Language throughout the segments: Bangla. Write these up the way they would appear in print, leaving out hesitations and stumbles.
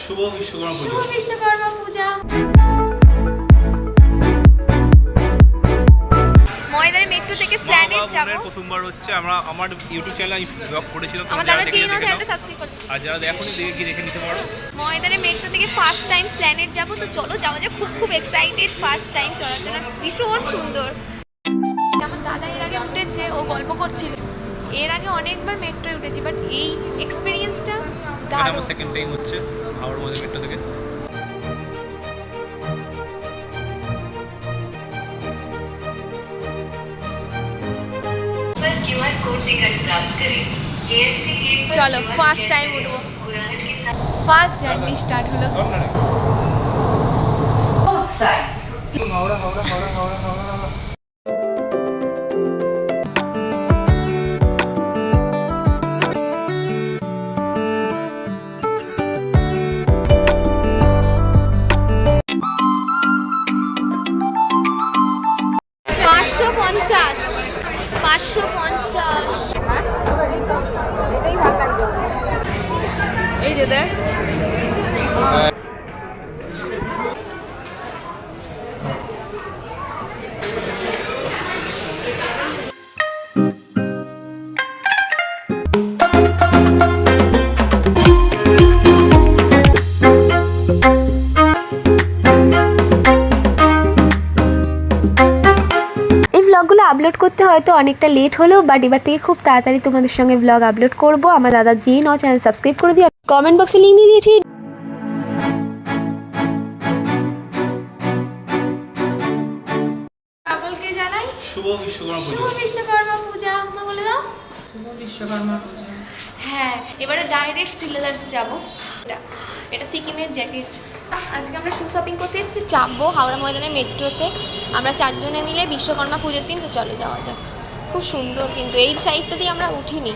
শুভ বিশ্বকর্মা পূজা। শুভ বিশ্বকর্মা পূজা। ময়দানে মেট্রো থেকে স্প্ল্যানেড যাব। প্রথমবার হচ্ছে আমরা আমার ইউটিউব চ্যানেলে ব্লগ করেছিলাম, আমার দাদা চ্যানেলটা সাবস্ক্রাইব করুন। আর যারা দেখোনি দেখে নিতে পারো। ময়দানে মেট্রো থেকে ফার্স্ট টাইম স্প্ল্যানেড যাব, তো চলো যাওয়া যাক। খুব এক্সাইটেড ফার্স্ট টাইম চলার জন্য, ভীষণ সুন্দর। আমার দাদা এর আগে উঠেছে, ও গল্প করছিল এর আগে অনেকবার মেট্রোয় উঠেছি, বাট এই এক্সপেরিয়েন্সটা দারুণ। আমার সেকেন্ড টাইম হচ্ছে হাওড়া ময়দান মেট্রো থেকে। क्यूआर कोड टिकट प्राप्त करें। केएफसी गेट पर चलो फास्ट टाइम उठो, fast journey start hello. Howrah Howrah Howrah Howrah Howrah. এই যে দেখ ব্লগগুলো আপলোড করতে হয়তো অনেকটা লেট হলেও, বাট এবার থেকে খুব তাড়াতাড়ি তোমাদের সঙ্গে ব্লগ আপলোড করব। আমার দাদা জি চ্যানেল সাবস্ক্রাইব করে দিও, কমেন্ট বক্সে লিঙ্ক দিয়ে দিয়েছি। সকলকে জানাই শুভ বিশ্বকর্মা পূজা। শুভ বিশ্বকর্মা পূজা। মা বলে দাও শুভ বিশ্বকর্মা পূজা। হ্যাঁ, এবারে ডাইরেক্ট সিলেদার্স যাব। এটা সিকিমের জ্যাকেট। আজকে আমরা শু শপিং করতে এসেছি, চাপবো হাওড়া ময়দানের মেট্রোতে। আমরা চারজনে মিলে বিশ্বকর্মা পুজোর দিন, তো চলে যাওয়া যাক। খুব সুন্দর, কিন্তু এই সাইডটা দিয়ে আমরা উঠিনি।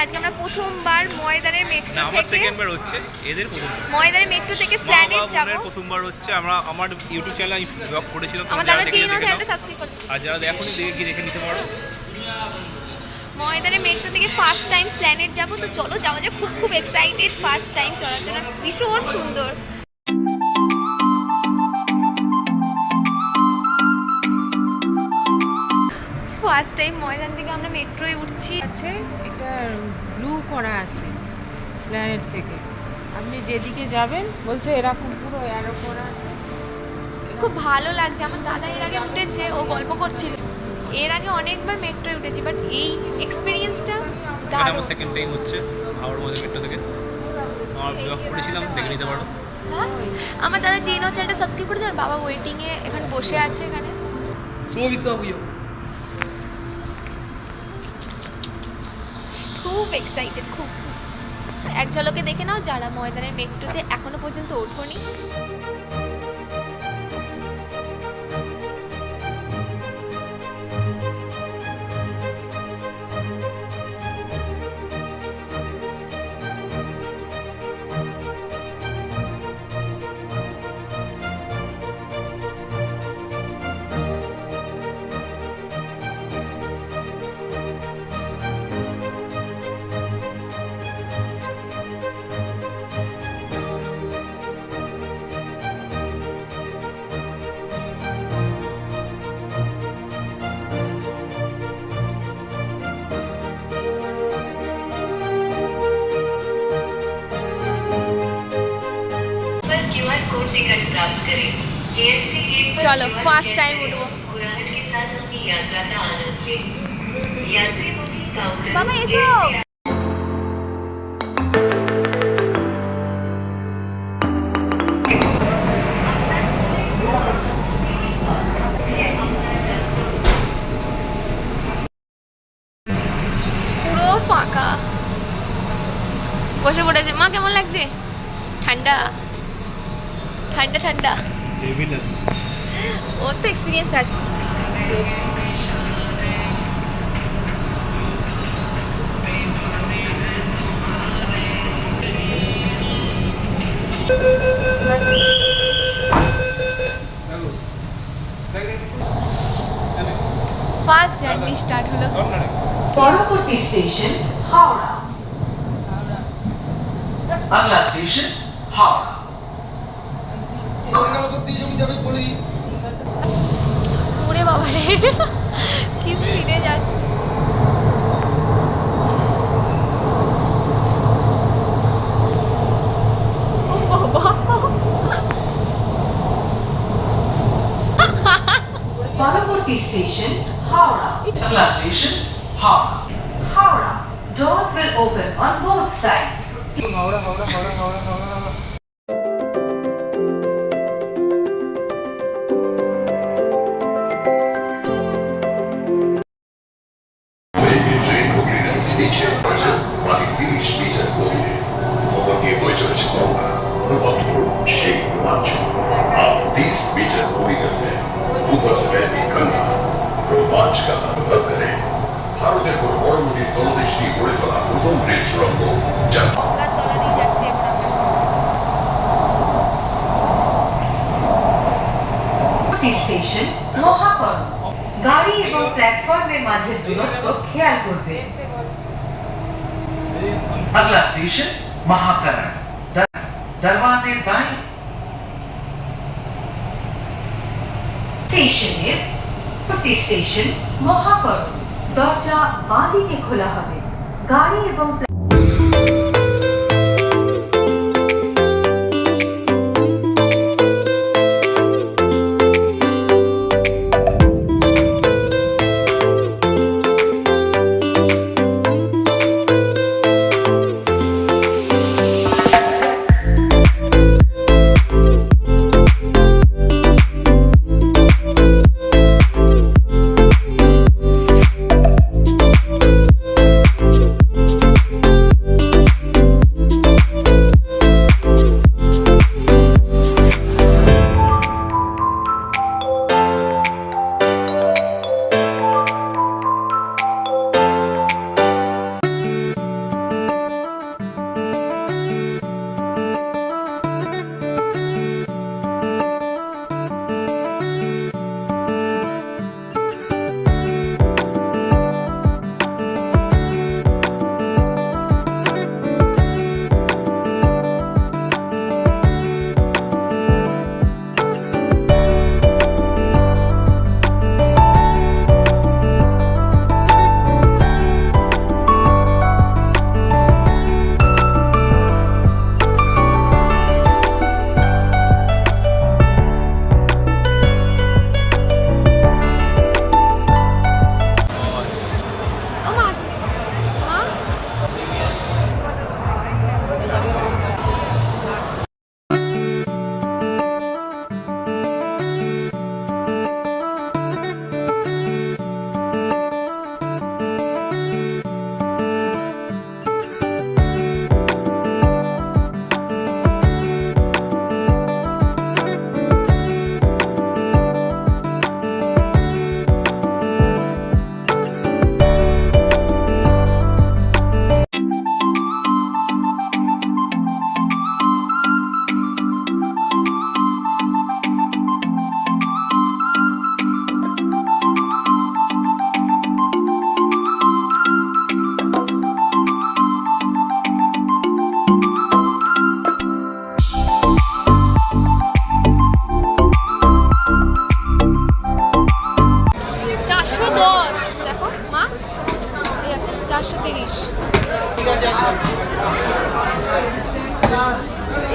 আজকে আমরা প্রথমবার ময়দানের মেট্রো থেকে, সেকেন্ডবার হচ্ছে এদের প্রথম ময়দানের মেট্রো থেকে স্প্ল্যানেড যাব। প্রথমবার হচ্ছে আমরা আমার ইউটিউব চ্যানেলে ব্লগ করেছিলাম, আমার দাদা চ্যানেলটা সাবস্ক্রাইব করুন। আর যারা দেখোনি দেখে নিতে পারো। ময়দানের মেট্রো থেকে ফার্স্ট টাইম স্প্ল্যানেড যাব, তো চলো যাওয়া যাক। খুব এক্সাইটেড ফার্স্ট টাইম চলার জন্য, ভীষণ সুন্দর। ফার্স্ট টাইম ময়দান থেকে আমরা মেট্রোয় উঠছি। আছে এটা ব্লু করা আছে স্প্ল্যানেড থেকে, আপনি যেদিকে যাবেন বলছে এরকম পুরো অ্যারো করা আছে। খুব ভালো লাগছে। আমার দাদা এর আগে উঠেছে, ও গল্প করছিল এর আগে অনেকবার মেট্রোয় উঠেছি, বাট এই এক্সপেরিয়েন্সটা দারুণ। আমার সেকেন্ড টাইম হচ্ছে হাওড়া ময়দান মেট্রো থেকে। আমার ব্লগ করেছিলাম, দেখে নিতে পারো। হ্যাঁ, আমার দাদা চ্যানেলটা সাবস্ক্রাইব করে দিন। বাবা ওয়েটিংয়ে এখন বসে আছে এখানে। শুভ বিশ্বকর্মা পূজা। খুব এক্সাইটেড, খুব। এক ঝলকে দেখে নাও যারা ময়দানের মেট্রোতে এখনো পর্যন্ত ওঠোনি। टिकट प्राप्त करें। केएफसी गेट पर चलो फास्ट टाइम उठो, मुस्कुराहट के साथ अपनी यात्रा का आनंद लें। यात्री बुकिंग काउंटर बाबा एसो। পুরো ফাঁকা, বসে পড়েছে। মা কেমন লাগছে? ঠান্ডা ঠান্ডা ঠান্ডা, ওর তো এক্সপিরিয়েন্স আছে। ফার্স্ট জার্নি স্টার্ট হলো। পরবর্তী স্টেশন হাওড়া। अगला स्टेशन हावड़ा। ওরে বাবা রে, কি স্পিডে যাচ্ছে। ও বাবা, পরবর্তী স্টেশন হাওড়া। अगला station Howrah. Howrah doors will open on both sides. Train হুগলির নিচে রয়েছে বাকি 30 মিটার গভীরে। খবর দিয়ে বয়ে চলেছে গঙ্গা। অদ্ভুত সেই রোমাঞ্চ। आप 30 मीटर গভীরতে ऊपर से बहती गंगा रोमांच का अनुभव करें। ভারতের পর বড় নদীর তলদেশ দিয়ে গড়ে তোলা প্রথম রেল সুড়ঙ্গ যা গঙ্গার তলা দিয়ে যাচ্ছে এবার আমরা। পরবর্তী স্টেশন মহাকরণ। গাড়ি এবং প্ল্যাটফর্মের মাঝে দূরত্ব খেয়াল করবে। अगला स्टेशन महाकरण। दरवाजे बाएं। স্টেশনের প্রতি স্টেশন মহাকরণ। দরজা বাঁ দিকে খোলা হবে। গাড়ি এবং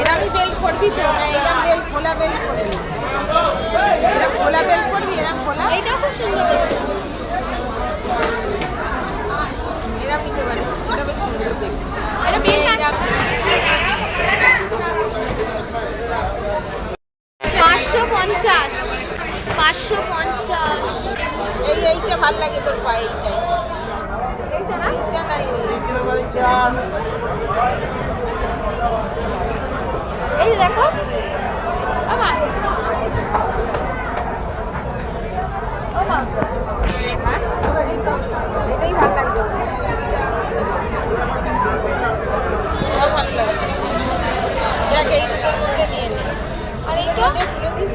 এরামই বেল্ট করবি তো না এরাম বেল্ট খোলা বেল্ট করবি এরাম খোলা বেল্ট করবি এরাম খোলা এটাও খুব সুন্দর দেখতে এরাম নিতে পারিস এটা বেশ সুন্দর দেখতে এটা বেশ 550 এইটা ভাল লাগে তোর পায়ে এইটাই এইটা না এইটা নাই এই দেখো বাবা ও মা এটাই ভাল লাগবে ভাল লাগছে দেখ এই দুটোর মধ্যে নিয়ে নে আর এইটা তুলে দিই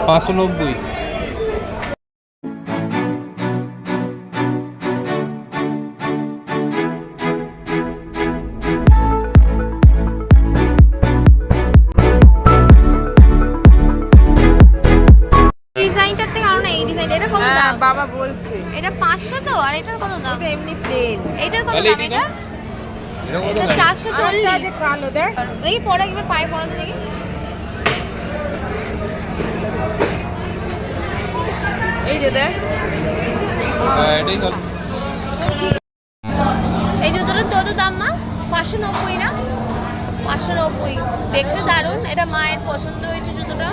590। ডিজাইনটার থেকে আরো না, এই ডিজাইন এটা কত হ্যাঁ দাম? বাবা বলছে এটা 500 তো, আর এটার কত দাম? এটা এমনি প্লেন। এটার কত তাহলে দাম? এটা? এটা এটা কত এটা দাম? 440। কালো দেখ। দেখি পরে একবার পায়ে পরা তো দেখি। এই যে দেখ। হ্যাঁ এটাই তো। এই জুতোটার কত দাম মা? 590 না? 590। দেখতে দারুণ, এটা মায়ের পছন্দ হয়েছে জুতোটা।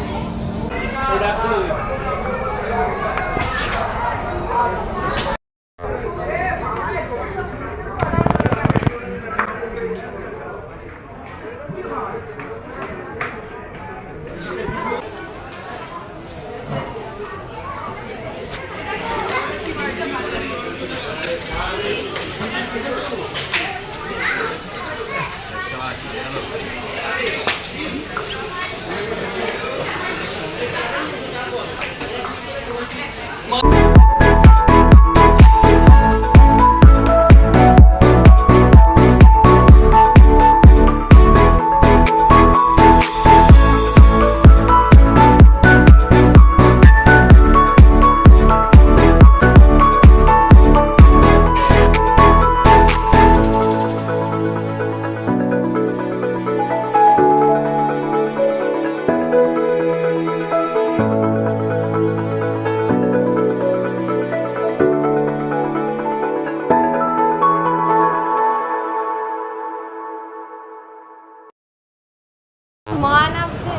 মা নামছে।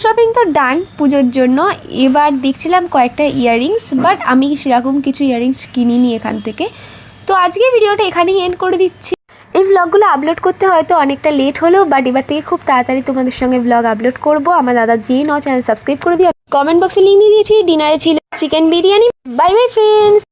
শপিং তো ডান পুজোর জন্য। এবার দেখছিলাম কয়েকটা ইয়াররিংস, বাট আমি সেরকম কিছু ইয়াররিংস কিনিনি এখান থেকে। তো আজকে ভিডিওটা এখানেই এন্ড করে দিচ্ছি। এই ব্লগগুলো আপলোড করতে হয়তো অনেকটা লেট হলেও, বাট এবার থেকে খুব তাড়াতাড়ি তোমাদের সঙ্গে ব্লগ আপলোড করব। আমার দাদা যে চ্যানেল সাবস্ক্রাইব করে দিও। কমেন্ট বক্সে লিঙ্ক দিয়ে দিয়েছি। ডিনারে ছিল chicken biryani. Bye bye friends.